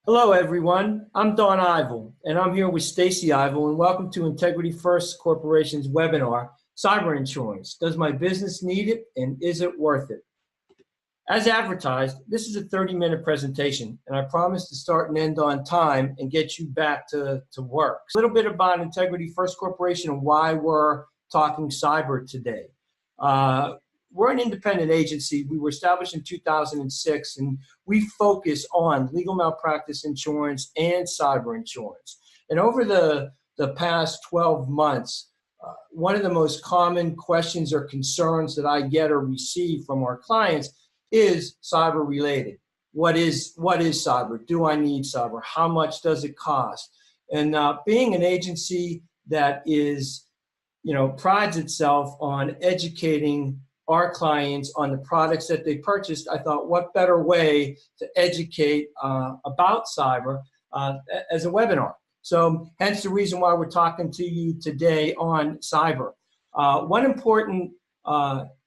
Hello, everyone. I'm Don Ivol, and I'm here with Stacey Ivol, and welcome to Integrity First Corporation's webinar, Cyber Insurance. Does my business need it, and is it worth it? As advertised, this is a 30-minute presentation, and I promise to start and end on time and get you back to work. A little bit about Integrity First Corporation and why we're talking cyber today. We're an independent agency. We were established in 2006, and we focus on legal malpractice insurance and cyber insurance. And over the past 12 months, one of the most common questions or concerns that I get or receive from our clients is cyber related. What is cyber? Do I need cyber? How much does it cost? And being an agency that is, prides itself on educating our clients on the products that they purchased, I thought, what better way to educate about cyber as a webinar? So hence the reason why we're talking to you today on cyber. One important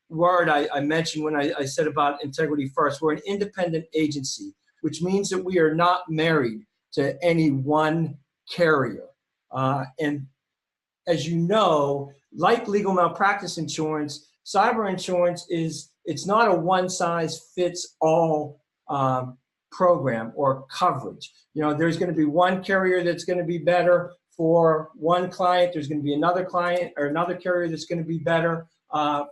word I mentioned when I said about Integrity First, we're an independent agency, which means that we are not married to any one carrier. And as you know, like legal malpractice insurance, cyber insurance it's not a one-size-fits-all program or coverage. There's going to be one carrier that's going to be better for one client. There's going to be another client or another carrier that's going to be better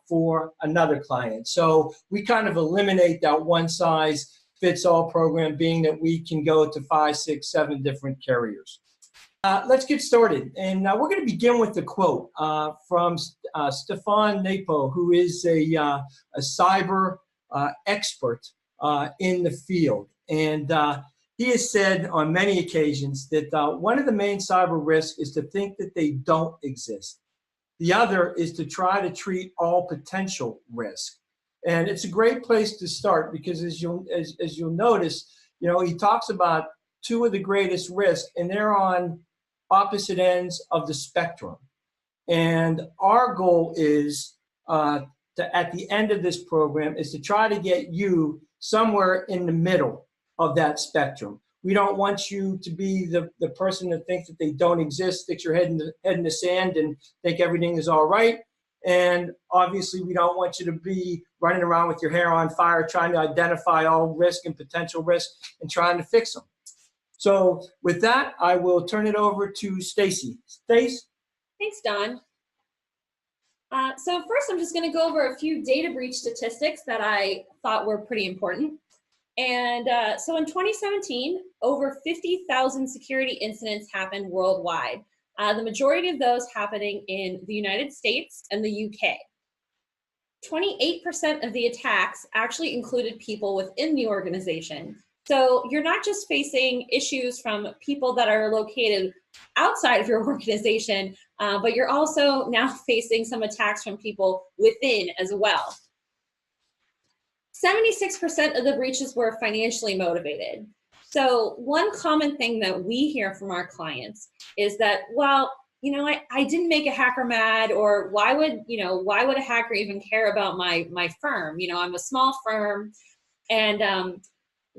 for another client. So we kind of eliminate that one-size-fits-all program, being that we can go to 5, 6, 7 different carriers. Let's get started. And we're going to begin with the quote from Stefan Napo, who is a cyber expert in the field. And he has said on many occasions that one of the main cyber risks is to think that they don't exist. The other is to try to treat all potential risk. And it's a great place to start because as you'll notice, he talks about two of the greatest risks, and they're on opposite ends of the spectrum. And our goal is at the end of this program is to try to get you somewhere in the middle of that spectrum. We don't want you to be the person that thinks that they don't exist, stick your head in the sand and think everything is all right. And obviously we don't want you to be running around with your hair on fire trying to identify all risk and potential risk and trying to fix them. So with that, I will turn it over to Stacey. Stace? Thanks, Don. So first, I'm just going to go over a few data breach statistics that I thought were pretty important. And so in 2017, over 50,000 security incidents happened worldwide. The majority of those happening in the United States and the UK. 28% of the attacks actually included people within the organization. So you're not just facing issues from people that are located outside of your organization, but you're also now facing some attacks from people within as well. 76% of the breaches were financially motivated. So one common thing that we hear from our clients is that, well, I didn't make a hacker mad, or why would a hacker even care about my firm? I'm a small firm, and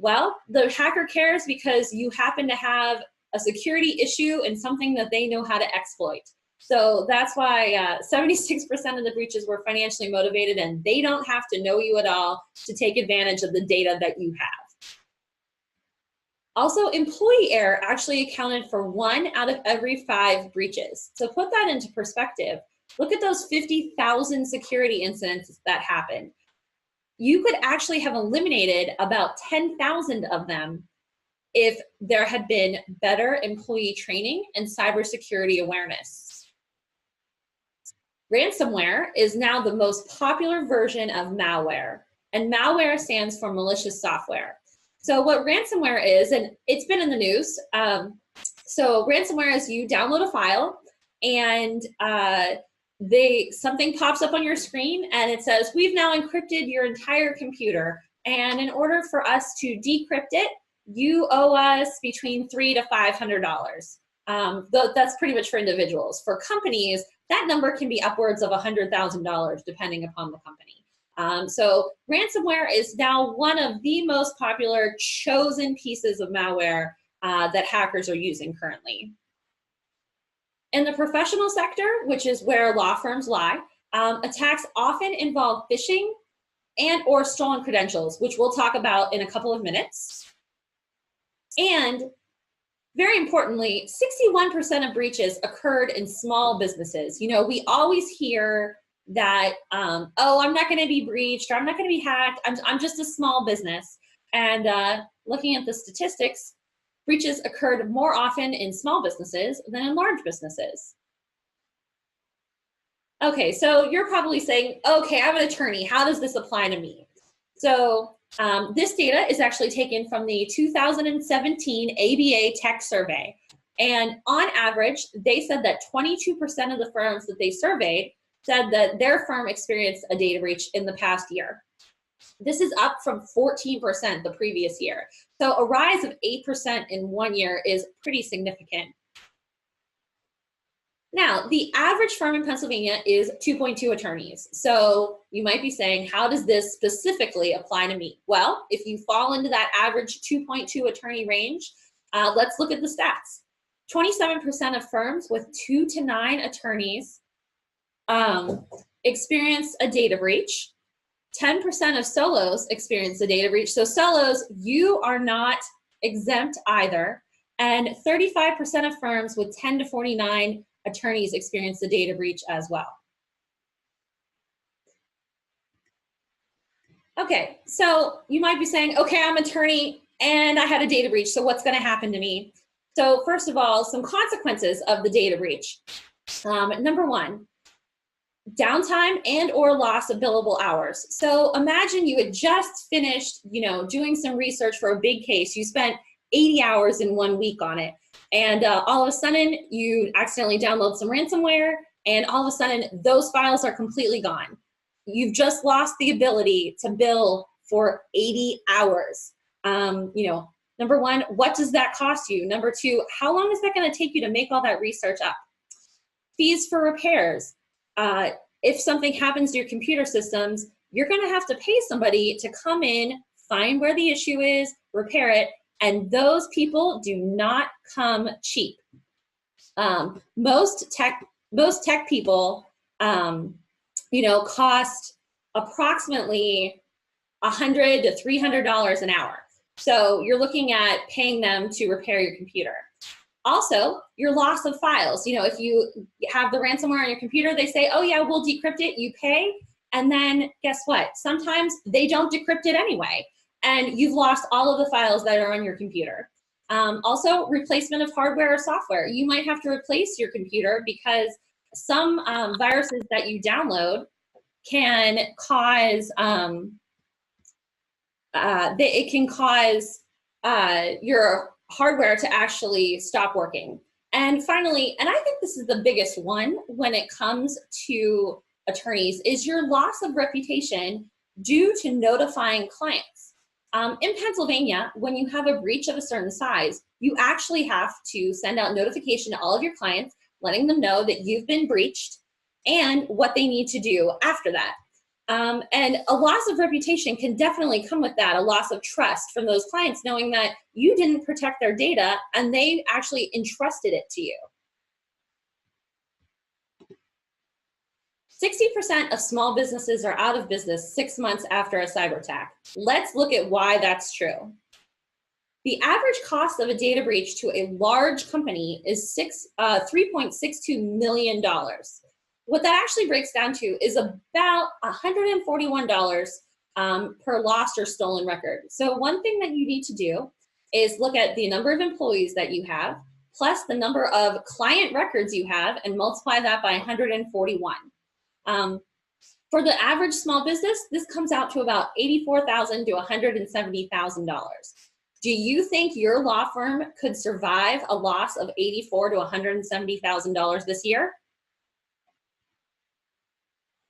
well, the hacker cares because you happen to have a security issue and something that they know how to exploit. So that's why 76% of the breaches were financially motivated, and they don't have to know you at all to take advantage of the data that you have. Also, employee error actually accounted for 1 out of every 5 breaches. So put that into perspective. Look at those 50,000 security incidents that happened. You could actually have eliminated about 10,000 of them if there had been better employee training and cybersecurity awareness. Ransomware is now the most popular version of malware, and malware stands for malicious software. So what ransomware is, and it's been in the news, so ransomware is you download a file and something pops up on your screen and it says, we've now encrypted your entire computer, and in order for us to decrypt it, you owe us between $300 to $500. That's pretty much for individuals. For companies, that number can be upwards of $100,000 depending upon the company. So ransomware is now one of the most popular chosen pieces of malware that hackers are using currently. In the professional sector, which is where law firms lie, attacks often involve phishing and or stolen credentials, which we'll talk about in a couple of minutes. And very importantly, 61% of breaches occurred in small businesses. You know, we always hear that, oh, I'm not gonna be breached, or I'm not gonna be hacked, I'm just a small business. And looking at the statistics, breaches occurred more often in small businesses than in large businesses. Okay, so you're probably saying, okay, I'm an attorney, how does this apply to me? So this data is actually taken from the 2017 ABA Tech Survey. And on average, they said that 22% of the firms that they surveyed said that their firm experienced a data breach in the past year. This is up from 14% the previous year. So a rise of 8% in 1 year is pretty significant. Now, the average firm in Pennsylvania is 2.2 attorneys. So you might be saying, how does this specifically apply to me? Well, if you fall into that average 2.2 attorney range, let's look at the stats. 27% of firms with 2 to 9 attorneys experience a data breach. 10% of solos experience a data breach. So solos, you are not exempt either. And 35% of firms with 10 to 49 attorneys experience the data breach as well. Okay, so you might be saying, okay, I'm an attorney and I had a data breach, so what's gonna happen to me? So first of all, some consequences of the data breach. Number one, downtime and or loss of billable hours. So imagine you had just finished, doing some research for a big case. You spent 80 hours in 1 week on it. And all of a sudden you accidentally download some ransomware and all of a sudden those files are completely gone. You've just lost the ability to bill for 80 hours. Number one, what does that cost you? Number two, how long is that gonna take you to make all that research up? Fees for repairs. If something happens to your computer systems, you're gonna have to pay somebody to come in, find where the issue is, repair it, and those people do not come cheap. Most tech people, cost approximately $100 to $300 an hour. So you're looking at paying them to repair your computer. Also, your loss of files. If you have the ransomware on your computer, they say, oh yeah, we'll decrypt it, you pay, and then guess what? Sometimes they don't decrypt it anyway, and you've lost all of the files that are on your computer. Also, replacement of hardware or software. You might have to replace your computer because some viruses that you download can cause, your hardware to actually stop working. And finally, and I think this is the biggest one when it comes to attorneys, is your loss of reputation due to notifying clients. In Pennsylvania, when you have a breach of a certain size, you actually have to send out notification to all of your clients, letting them know that you've been breached and what they need to do after that. And a loss of reputation can definitely come with that, a loss of trust from those clients, knowing that you didn't protect their data and they actually entrusted it to you. 60% of small businesses are out of business 6 months after a cyber attack. Let's look at why that's true. The average cost of a data breach to a large company is $3.62 million. What that actually breaks down to is about $141 per lost or stolen record. So one thing that you need to do is look at the number of employees that you have, plus the number of client records you have, and multiply that by 141. For the average small business, this comes out to about $84,000 to $170,000. Do you think your law firm could survive a loss of $84,000 to $170,000 this year?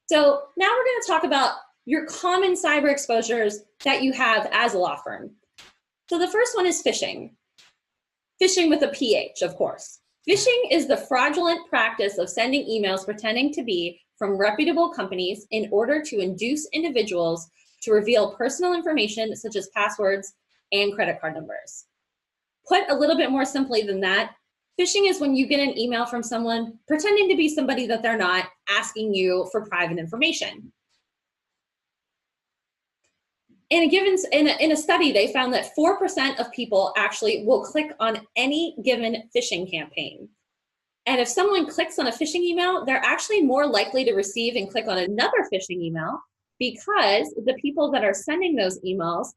So now we're going to talk about your common cyber exposures that you have as a law firm. So the first one is phishing. Phishing with a PH, of course. Phishing is the fraudulent practice of sending emails pretending to be from reputable companies in order to induce individuals to reveal personal information such as passwords and credit card numbers. Put a little bit more simply than that, phishing is when you get an email from someone pretending to be somebody that they're not, asking you for private information. In a study, they found that 4% of people actually will click on any given phishing campaign. And if someone clicks on a phishing email, they're actually more likely to receive and click on another phishing email, because the people that are sending those emails,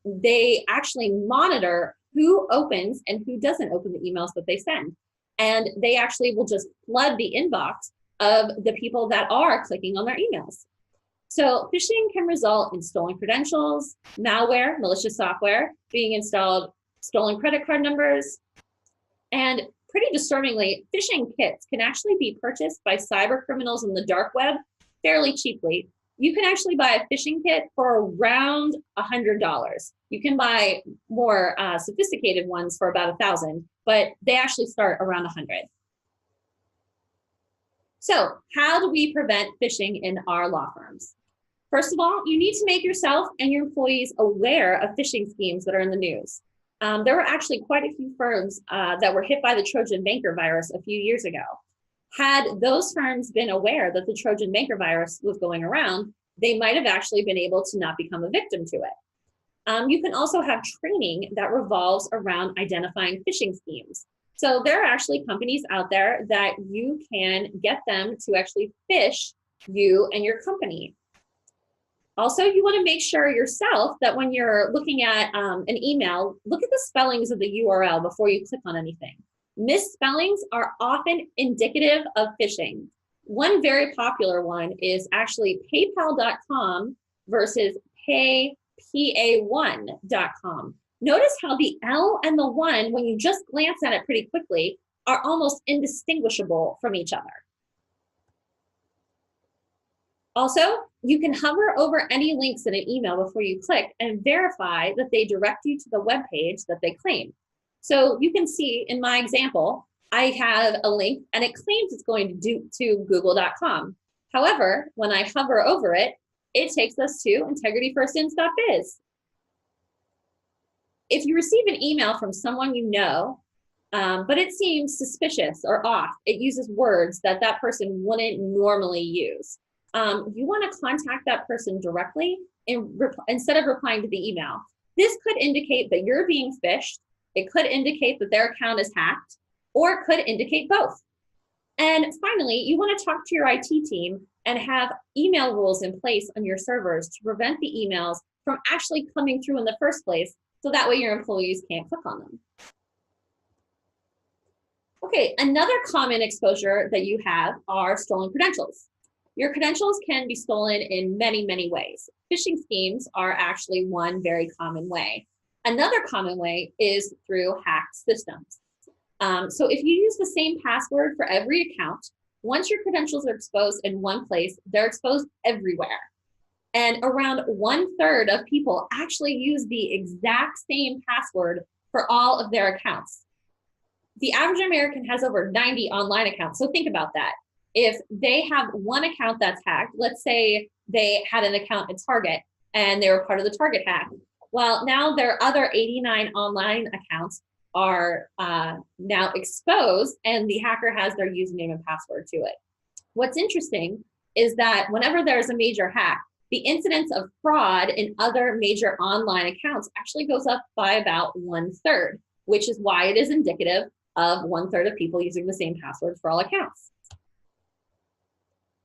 they actually monitor who opens and who doesn't open the emails that they send. And they actually will just flood the inbox of the people that are clicking on their emails. So phishing can result in stolen credentials, malware, malicious software being installed, stolen credit card numbers, and pretty disturbingly, phishing kits can actually be purchased by cyber criminals in the dark web fairly cheaply. You can actually buy a phishing kit for around $100. You can buy more sophisticated ones for about $1,000, but they actually start around $100. So how do we prevent phishing in our law firms? First of all, you need to make yourself and your employees aware of phishing schemes that are in the news. There were actually quite a few firms that were hit by the Trojan banker virus a few years ago. Had those firms been aware that the Trojan banker virus was going around, they might have actually been able to not become a victim to it. You can also have training that revolves around identifying phishing schemes. So there are actually companies out there that you can get them to actually phish you and your company. Also, you want to make sure yourself that when you're looking at an email, look at the spellings of the URL before you click on anything. Misspellings are often indicative of phishing. One very popular one is actually paypal.com versus paypa1.com. Notice how the L and the 1, when you just glance at it pretty quickly, are almost indistinguishable from each other. Also, you can hover over any links in an email before you click and verify that they direct you to the web page that they claim. So you can see in my example, I have a link and it claims it's going to google.com. However, when I hover over it, it takes us to integrityfirstinst.biz. If you receive an email from someone you know, but it seems suspicious or off, it uses words that that person wouldn't normally use. You want to contact that person directly instead of replying to the email. This could indicate that you're being phished. It could indicate that their account is hacked, or it could indicate both. And finally, you want to talk to your IT team and have email rules in place on your servers to prevent the emails from actually coming through in the first place, so that way your employees can't click on them. Okay, another common exposure that you have are stolen credentials. Your credentials can be stolen in many, many ways. Phishing schemes are actually one very common way. Another common way is through hacked systems. So if you use the same password for every account, once your credentials are exposed in one place, they're exposed everywhere. And around 1/3 of people actually use the exact same password for all of their accounts. The average American has over 90 online accounts. So think about that. If they have one account that's hacked, let's say they had an account at Target and they were part of the Target hack. Well, now their other 89 online accounts are now exposed and the hacker has their username and password to it. What's interesting is that whenever there's a major hack, the incidence of fraud in other major online accounts actually goes up by about 1/3, which is why it is indicative of 1/3 of people using the same password for all accounts.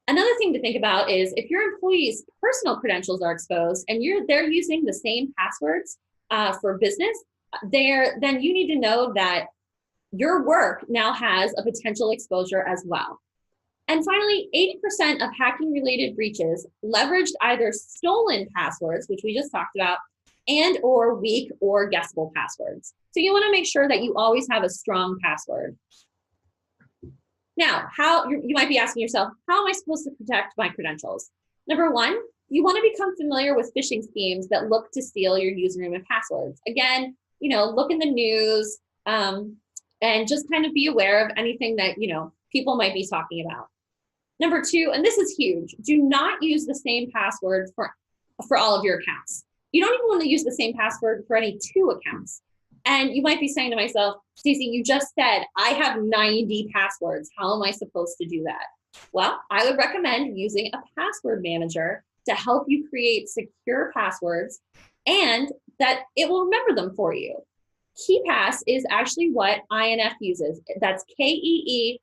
Another thing to think about is if your employees' personal credentials are exposed and they're using the same passwords for business, then you need to know that your work now has a potential exposure as well. And finally, 80% of hacking-related breaches leveraged either stolen passwords, which we just talked about, and or weak or guessable passwords. So you want to make sure that you always have a strong password. Now, you might be asking yourself, how am I supposed to protect my credentials? Number one, you want to become familiar with phishing schemes that look to steal your username and passwords. Again, look in the news and just kind of be aware of anything that, people might be talking about. Number two, and this is huge, do not use the same password for all of your accounts. You don't even want to use the same password for any 2 accounts. And you might be saying to myself, Stacey, you just said I have 90 passwords. How am I supposed to do that? Well, I would recommend using a password manager to help you create secure passwords and that it will remember them for you. KeePass is actually what INF uses. That's KeePass.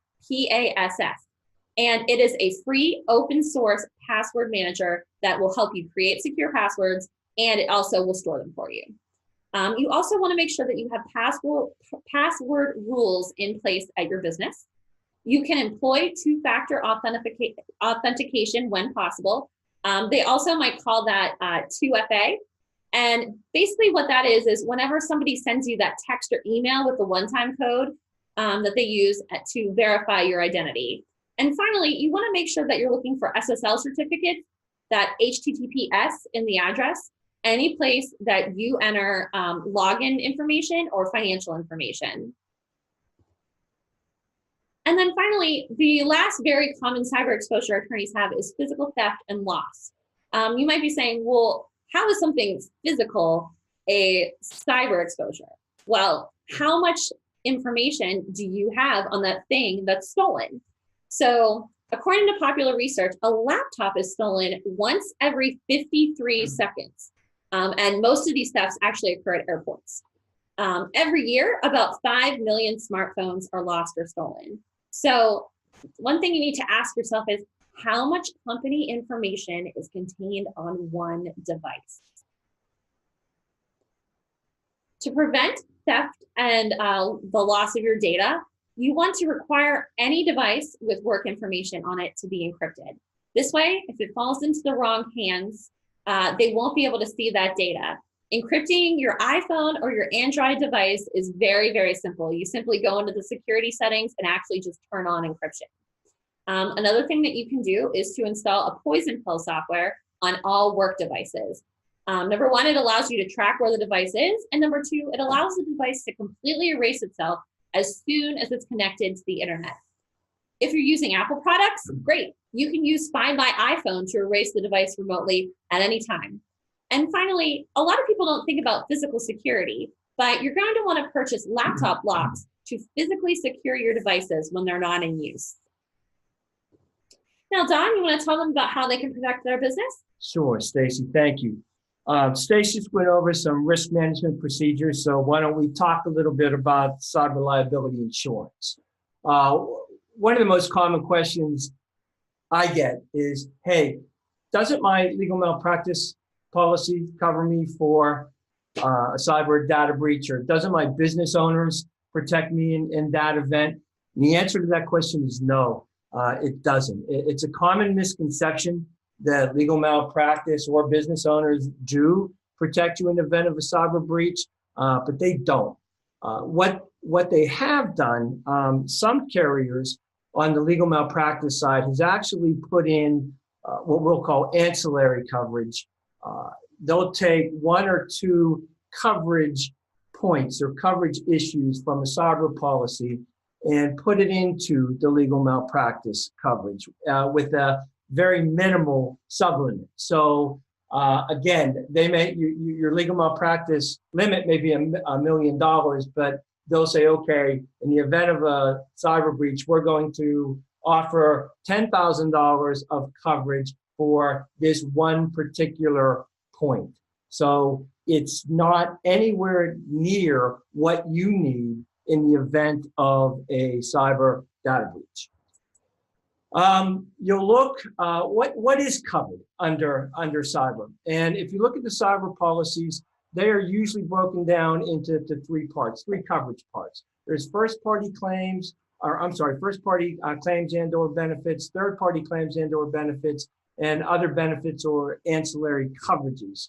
And it is a free open source password manager that will help you create secure passwords, and it also will store them for you. You also want to make sure that you have password rules in place at your business. You can employ two-factor authentication when possible. They also might call that 2FA. And basically what that is whenever somebody sends you that text or email with the one-time code that they use to verify your identity. And finally, you want to make sure that you're looking for SSL certificates, that HTTPS in the address, any place that you enter login information or financial information. And then finally, the last very common cyber exposure attorneys have is physical theft and loss. You might be saying, well, how is something physical a cyber exposure? Well, how much information do you have on that thing that's stolen? So according to popular research, a laptop is stolen once every 53 seconds. And most of these thefts actually occur at airports. Every year, about 5 million smartphones are lost or stolen. So one thing you need to ask yourself is, how much company information is contained on one device? To prevent theft and the loss of your data, you want to require any device with work information on it to be encrypted. This way, if it falls into the wrong hands, they won't be able to see that data. Encrypting your iPhone or your Android device is very, very simple. You simply go into the security settings and actually just turn on encryption. Another thing that you can do is to install a poison pill software on all work devices. Number one, it allows you to track where the device is. And number two, it allows the device to completely erase itself as soon as it's connected to the internet. If you're using Apple products, great. You can use Find My iPhone to erase the device remotely at any time. And finally, a lot of people don't think about physical security, but you're going to want to purchase laptop locks to physically secure your devices when they're not in use. Now, Don, you want to tell them about how they can protect their business? Sure, Stacey, thank you. Stacey just went over some risk management procedures, so why don't we talk a little bit about cyber liability insurance. One of the most common questions I get is, hey, doesn't my legal malpractice policy cover me for a cyber data breach, or doesn't my business owners protect me in that event? And the answer to that question is no, it doesn't. It's a common misconception that legal malpractice or business owners do protect you in the event of a cyber breach, but they don't. What they have done, some carriers on the legal malpractice side has actually put in what we'll call ancillary coverage. They'll take one or two coverage points or coverage issues from a cyber policy and put it into the legal malpractice coverage with a very minimal sublimit. So again, they may your legal malpractice limit may be $1 million, but they'll say, okay, in the event of a cyber breach, we're going to offer $10,000 of coverage for this one particular point. So it's not anywhere near what you need in the event of a cyber data breach. You'll look, what is covered under cyber? And if you look at the cyber policies, they are usually broken down into three coverage parts. There's first-party claims, first-party claims and or benefits, third-party claims and or benefits, and other benefits or ancillary coverages.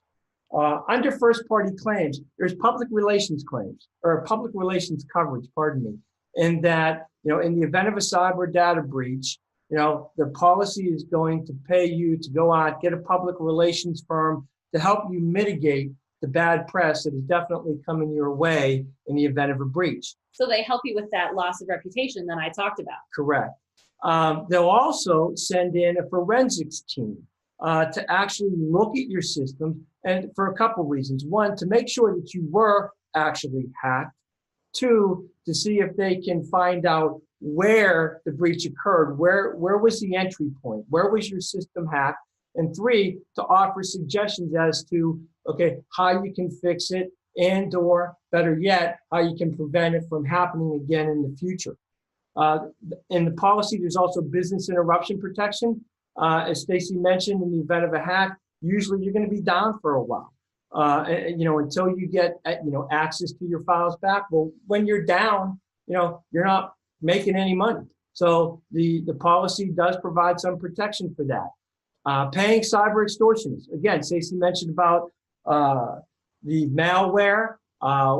Under first-party claims, there's public relations claims, or public relations coverage, pardon me, in that, in the event of a cyber data breach, the policy is going to pay you to go out, get a public relations firm to help you mitigate the bad press that is definitely coming your way in the event of a breach. So they help you with that loss of reputation that I talked about. Correct. They'll also send in a forensics team to actually look at your system, and for a couple reasons. One, to make sure that you were actually hacked. Two, to see if they can find out where the breach occurred, where was the entry point, where was your system hacked, and three, to offer suggestions as to, okay, how you can fix it, and or better yet, how you can prevent it from happening again in the future. In the policy, there's also business interruption protection. As Stacey mentioned, in the event of a hack, usually you're going to be down for a while. Until you get access to your files back. Well, when you're down, you're not making any money. So the policy does provide some protection for that. Paying cyber extortionists. Again, Stacey mentioned about the malware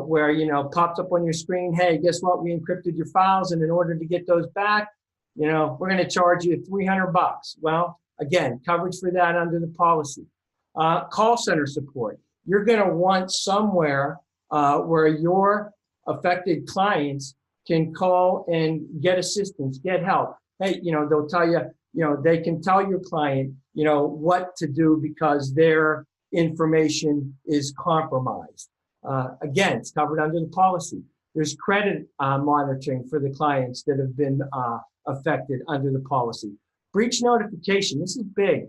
where pops up on your screen. Hey, guess what? We encrypted your files, and in order to get those back, we're going to charge you $300. Well, again, coverage for that under the policy. Call center support. You're going to want somewhere where your affected clients can call and get assistance, get help. Hey, they'll tell you, they can tell your client, what to do because their information is compromised. Again, it's covered under the policy. There's credit monitoring for the clients that have been affected under the policy. Breach notification, this is big.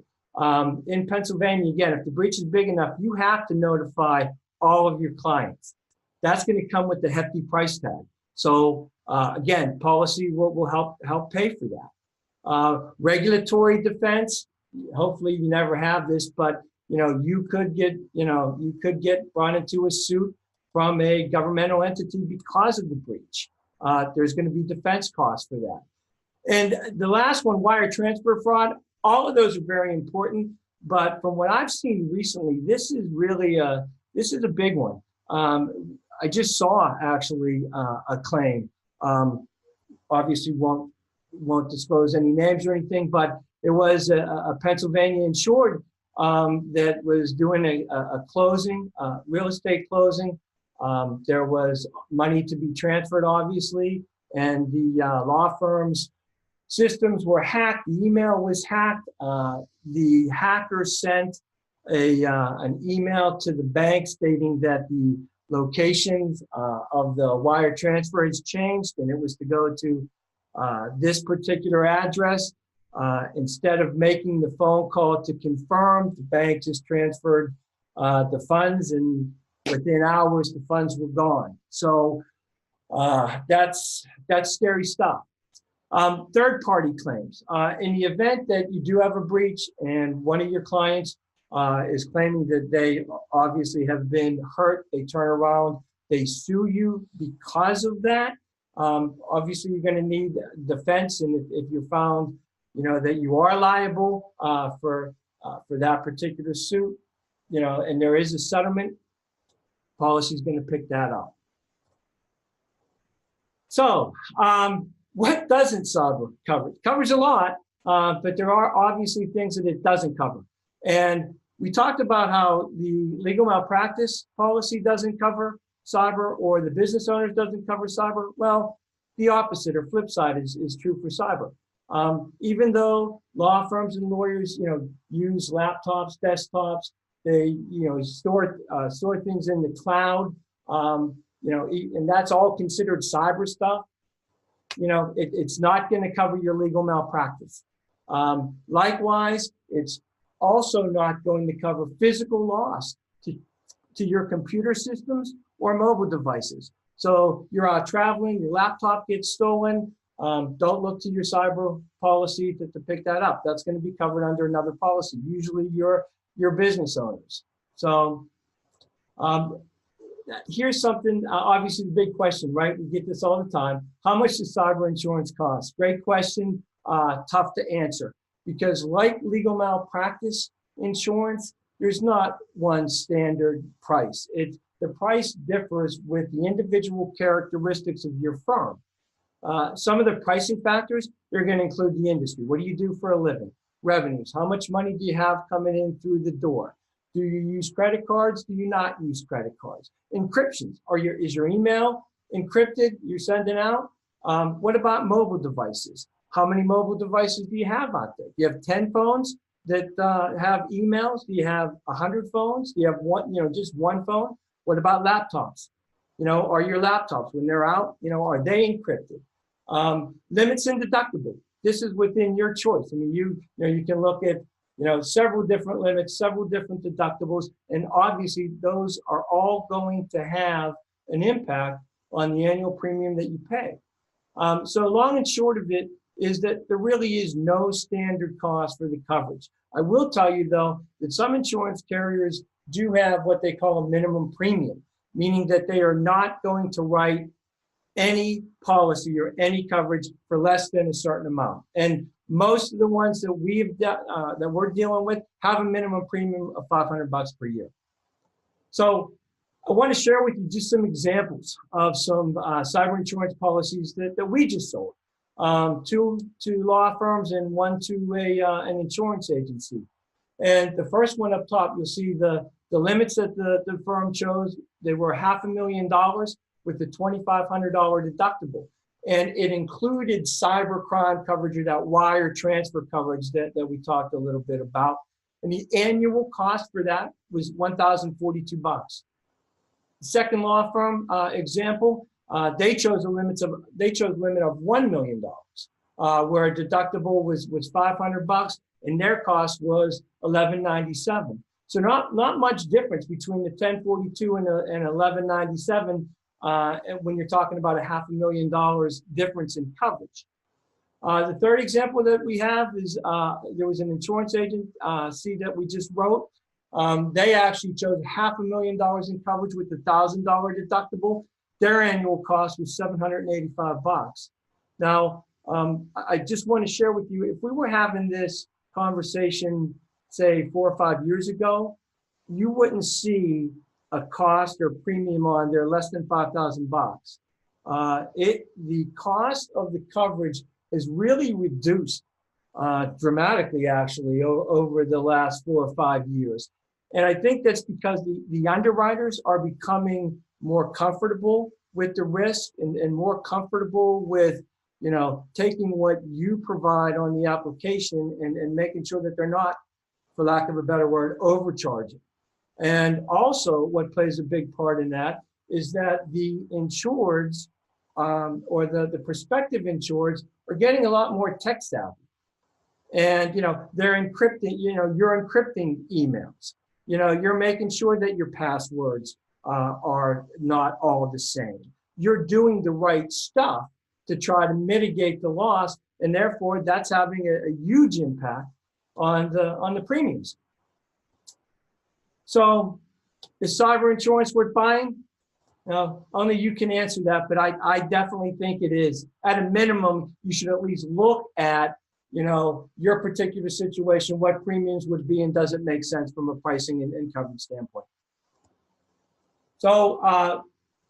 In Pennsylvania, again, if the breach is big enough, you have to notify all of your clients. That's going to come with the hefty price tag. So again, policy will help pay for that. Regulatory defense, hopefully you never have this, but you could get brought into a suit from a governmental entity because of the breach. There's going to be defense costs for that. And the last one, wire transfer fraud. All of those are very important, but from what I've seen recently, this is really a big one. I just saw actually a claim. Obviously won't disclose any names or anything, but it was a Pennsylvania insured that was doing a closing, real estate closing. There was money to be transferred, obviously, and the law firm's systems were hacked. The email was hacked. The hacker sent an email to the bank stating that the locations of the wire transfer has changed, and it was to go to this particular address. Instead of making the phone call to confirm, the bank just transferred the funds, and within hours, the funds were gone. So that's scary stuff. Third-party claims. In the event that you do have a breach and one of your clients is claiming that they obviously have been hurt, they turn around, they sue you because of that, obviously you're going to need defense, and if you're found that you are liable for that particular suit, and there is a settlement, policy is going to pick that up. So, what doesn't cyber cover? It covers a lot, but there are obviously things that it doesn't cover. And we talked about how the legal malpractice policy doesn't cover cyber, or the business owners doesn't cover cyber. Well, the opposite or flip side is true for cyber. Even though law firms and lawyers, use laptops, desktops, they, store things in the cloud, and that's all considered cyber stuff. It's not going to cover your legal malpractice. Likewise, it's also not going to cover physical loss to your computer systems or mobile devices. So you're out traveling, your laptop gets stolen, don't look to your cyber policy to pick that up. That's going to be covered under another policy, usually your business owners. So here's something, obviously the big question, right? We get this all the time. How much does cyber insurance cost? Great question, tough to answer, because like legal malpractice insurance, there's not one standard price. The price differs with the individual characteristics of your firm. Some of the pricing factors, they're going to include the industry. What do you do for a living? Revenues. How much money do you have coming in through the door? Do you use credit cards? Do you not use credit cards? Encryptions. Is your email encrypted? You're sending out? What about mobile devices? How many mobile devices do you have out there? Do you have 10 phones that have emails? Do you have 100 phones? Do you have one, just one phone? What about laptops? Are your laptops, when they're out, are they encrypted? Limits and deductible. This is within your choice. I mean, you can look at, several different limits, several different deductibles, and obviously those are all going to have an impact on the annual premium that you pay. So long and short of it is that there really is no standard cost for the coverage. I will tell you, though, that some insurance carriers do have what they call a minimum premium, meaning that they are not going to write any policy or any coverage for less than a certain amount. And most of the ones that we're dealing with have a minimum premium of $500 per year. So I want to share with you just some examples of some cyber insurance policies that we just sold, two to law firms and one to an insurance agency. And the first one up top, you'll see the limits that the firm chose. They were $500,000 with a $2,500 deductible. And it included cybercrime coverage, or that wire transfer coverage that we talked a little bit about. And the annual cost for that was $1,042. The second law firm example, they chose a limit of $1 million, where a deductible was $500, and their cost was $1,197. So not much difference between the $1,042 and $1,197 when you're talking about $500,000 difference in coverage. The third example that we have is there was an insurance agent, that we just wrote. They actually chose $500,000 in coverage with a $1,000 deductible. Their annual cost was $785. Now, I just want to share with you, if we were having this conversation, say 4 or 5 years ago, you wouldn't see a cost or premium on there less than $5,000. The cost of the coverage is really reduced dramatically, actually, over the last 4 or 5 years. And I think that's because the underwriters are becoming more comfortable with the risk and more comfortable with, taking what you provide on the application and making sure that they're not, for lack of a better word, overcharging. And also what plays a big part in that is that the insureds or the prospective insureds are getting a lot more tech savvy. And, they're encrypting, you're encrypting emails. You're making sure that your passwords are not all the same. You're doing the right stuff to try to mitigate the loss, and therefore that's having a huge impact on the premiums. So is cyber insurance worth buying? Only you can answer that, but I definitely think it is. At a minimum, you should at least look at, your particular situation, what premiums would be, and does it make sense from a pricing and coverage standpoint. So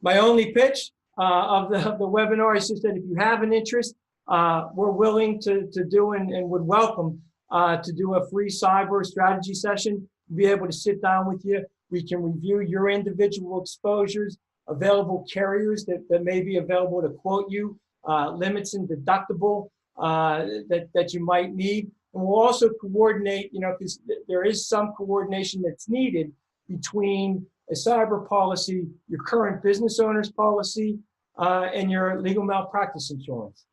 my only pitch of the webinar is just that if you have an interest, we're willing to do and would welcome to do a free cyber strategy session, be able to sit down with you. We can review your individual exposures, available carriers that may be available to quote you, limits and deductible that you might need. And we'll also coordinate, because there is some coordination that's needed between a cyber policy, your current business owner's policy, and your legal malpractice insurance.